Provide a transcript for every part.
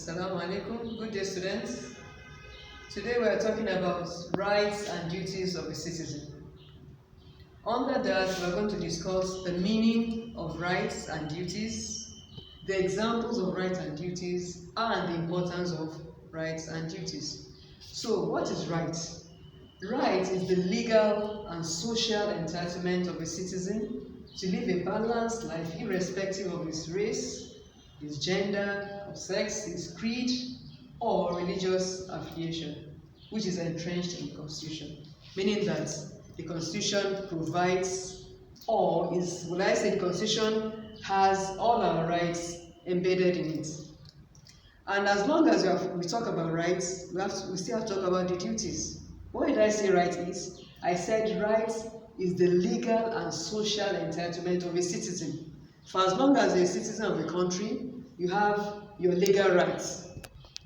Assalamu alaikum. Good day, students. Today we are talking about rights and duties of a citizen. Under that, we are going to discuss the meaning of rights and duties, the examples of rights and duties, and the importance of rights and duties. So, what is rights? Right is the legal and social entitlement of a citizen to live a balanced life irrespective of his race, his gender, sex, his creed, or religious affiliation, which is entrenched in the Constitution. Meaning that the Constitution provides, or is, will I say, the Constitution has all our rights embedded in it. And as long as we talk about rights, we still have to talk about the duties. What did I say right is? I said right is the legal and social entitlement of a citizen. For as long as you're a citizen of a country, you have your legal rights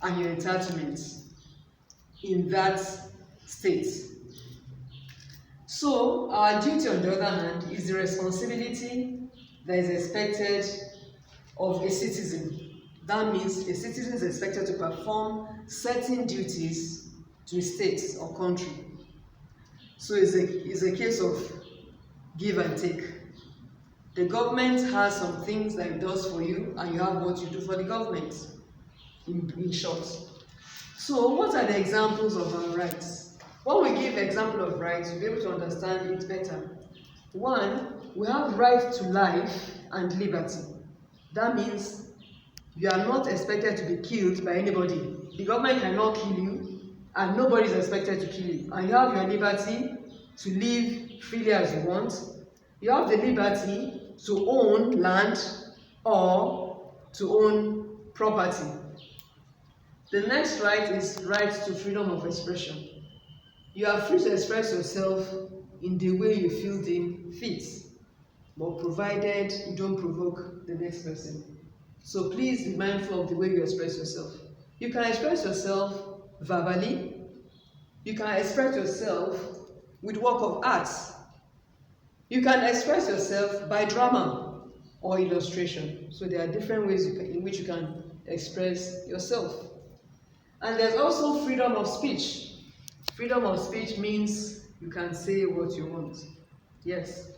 and your entitlements in that state. So, our duty, on the other hand, is the responsibility that is expected of a citizen. That means a citizen is expected to perform certain duties to a state or country. So it's a case of give and take. The government has some things that it does for you, and you have what you do for the government, in short. So what are the examples of our rights? When we give example of rights, you'll be able to understand it better. One, we have right to life and liberty. That means you are not expected to be killed by anybody. The government cannot kill you, and nobody is expected to kill you. And you have your liberty to live freely as you want. You have the liberty to own land or to own property. The next right is right to freedom of expression. You are free to express yourself in the way you feel deemed fit, but provided you don't provoke the next person. So please be mindful of the way you express yourself. You can express yourself verbally. You can express yourself with work of art. You can express yourself by drama or illustration. So there are different ways in which you can express yourself. And there's also freedom of speech. Freedom of speech means you can say what you want. Yes.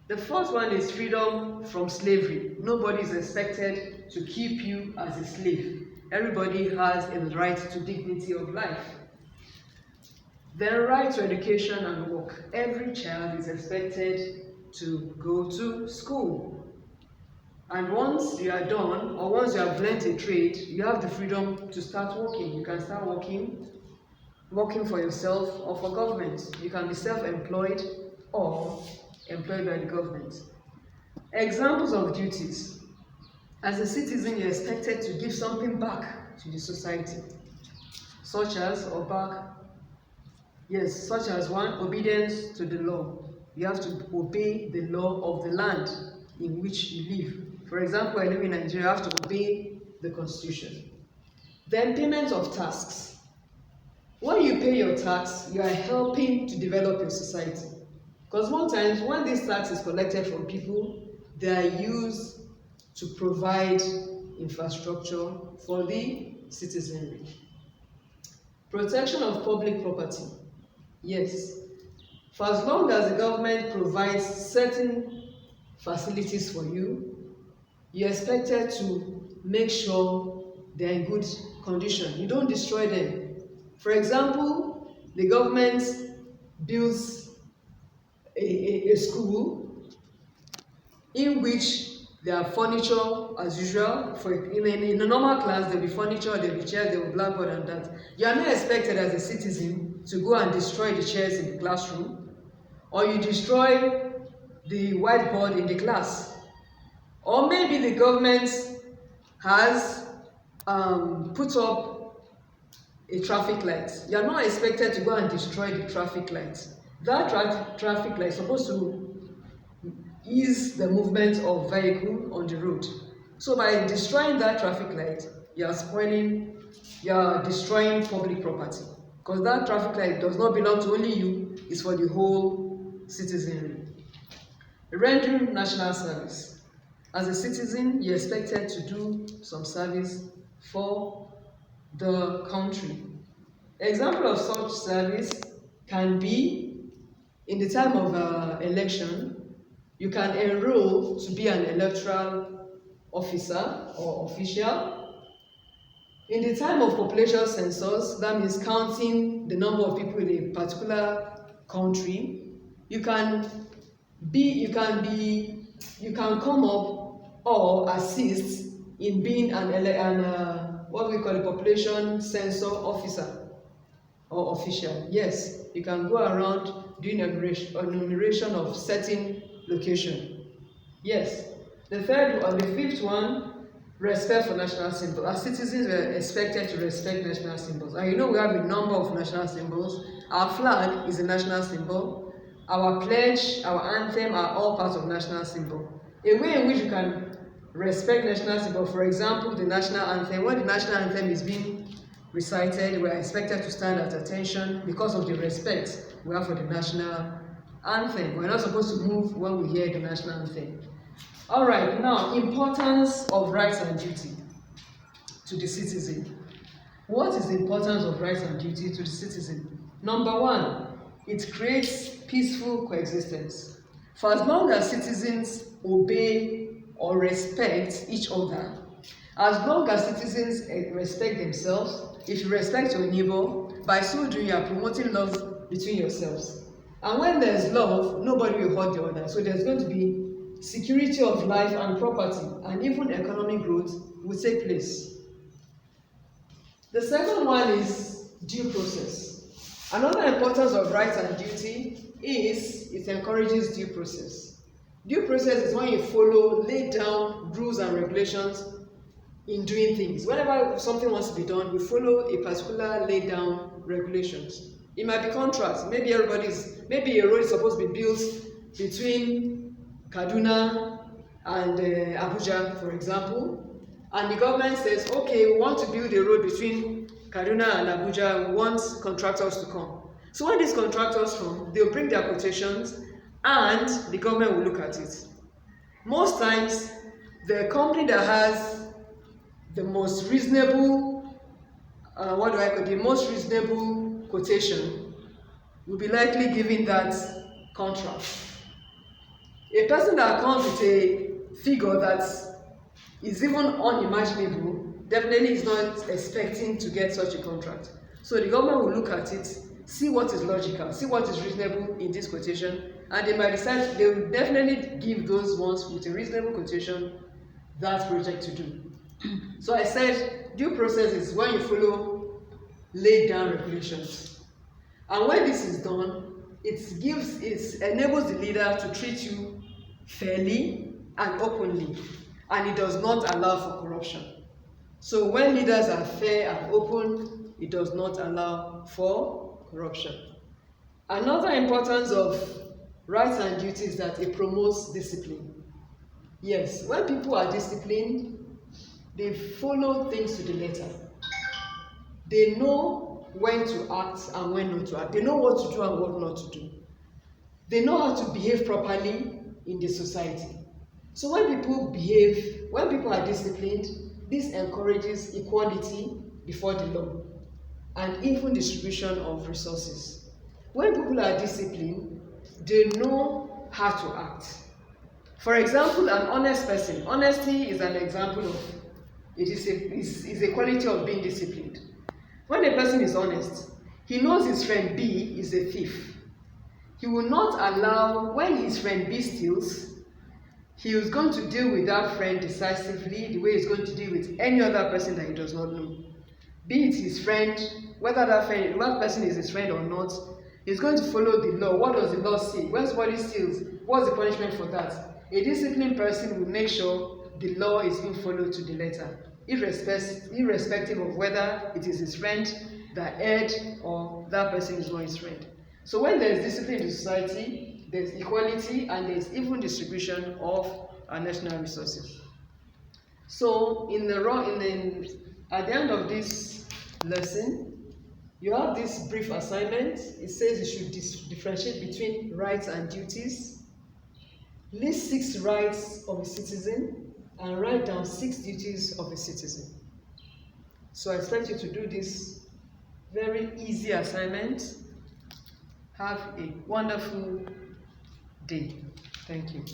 The fourth one is freedom from slavery. Nobody is expected to keep you as a slave. Everybody has a right to dignity of life. Then right to education and work. Every child is expected to go to school. And once you are done, or once you have learnt a trade, you have the freedom to start working. You can start working for yourself or for government. You can be self-employed or employed by the government. Examples of duties. As a citizen, you're expected to give something back to the society, such as one, obedience to the law. You have to obey the law of the land in which you live. For example, I live in Nigeria, you have to obey the Constitution. Then payment of taxes. When you pay your tax, you are helping to develop your society. Because most times, when this tax is collected from people, they are used to provide infrastructure for the citizenry. Protection of public property. Yes. For as long as the government provides certain facilities for you, you're expected to make sure they're in good condition. You don't destroy them. For example, the government builds a school in which there are furniture as usual. In a normal class, there'll be furniture, there'll be chairs, there'll be blackboard and that. You are not expected as a citizen to go and destroy the chairs in the classroom, or you destroy the whiteboard in the class. Or maybe the government has put up a traffic light. You are not expected to go and destroy the traffic light. That traffic light is supposed to ease the movement of vehicle on the road. So by destroying that traffic light, you are destroying public property. Because that traffic light does not belong to only you, it's for the whole citizenry. Rendering national service. As a citizen, you're expected to do some service for the country. Example of such service can be in the time of election, you can enroll to be an electoral officer or official. In the time of population census, that means counting the number of people in a particular country, you can come up or assist in being what we call a population census officer or official. Yes, you can go around doing enumeration of certain location. Yes. The fifth one, respect for national symbols. As citizens, we are expected to respect national symbols. And you know we have a number of national symbols. Our flag is a national symbol. Our pledge, our anthem are all parts of national symbol. A way in which you can respect national symbol, for example, the national anthem. When the national anthem is being recited, we are expected to stand at attention because of the respect we have for the national anthem. We're not supposed to move when we hear the national anthem. All right, now, importance of rights and duty to the citizen. What is the importance of rights and duty to the citizen? Number one, it creates peaceful coexistence. For as long as citizens obey or respect each other, as long as citizens respect themselves, if you respect your neighbor, by so doing you are promoting love between yourselves. And when there's love, nobody will hurt the other. So there's going to be security of life and property, and even economic growth will take place. The second one is due process. Another importance of rights and duty is it encourages due process. Due process is when you follow laid down rules and regulations in doing things. Whenever something wants to be done, you follow a particular laid down regulations. It might be contracts. Maybe a road is supposed to be built between Kaduna and Abuja, for example, and the government says, okay, we want to build a road between Kaduna and Abuja, we want contractors to come. So when these contractors come, they'll bring their quotations and the government will look at it. Most times, the company that has the most reasonable, the most reasonable quotation will be likely given that contract. A person that comes with a figure that is even unimaginable definitely is not expecting to get such a contract. So the government will look at it, see what is logical, see what is reasonable in this quotation, and they might decide they will definitely give those ones with a reasonable quotation that project to do. So I said due process is when you follow laid down regulations. And when this is done, it enables the leader to treat you fairly and openly, and it does not allow for corruption. So when leaders are fair and open, it does not allow for corruption. Another importance of rights and duties is that it promotes discipline. Yes, when people are disciplined, they follow things to the letter. They know when to act and when not to act. They know what to do and what not to do. They know how to behave properly in the society. So when people are disciplined, this encourages equality before the law and even distribution of resources. When people are disciplined, they know how to act. For example, an honest person. Honesty is an example of is a quality of being disciplined. When a person is honest, he knows his friend B is a thief. He will not allow, when his friend B steals, he is going to deal with that friend decisively the way he's going to deal with any other person that he does not know. Be it his friend, whether that person is his friend or not, he's going to follow the law. What does the law say? When somebody steals, what's the punishment for that? A disciplined person will make sure the law is being followed to the letter, irrespective of whether it is his friend that erred or that person is not his friend. So when there is discipline in society, there's equality and there's even distribution of our national resources. So at the end of this lesson, you have this brief assignment. It says you should differentiate between rights and duties. List 6 rights of a citizen and write down 6 duties of a citizen. So I expect you to do this very easy assignment. Have a wonderful day. Thank you.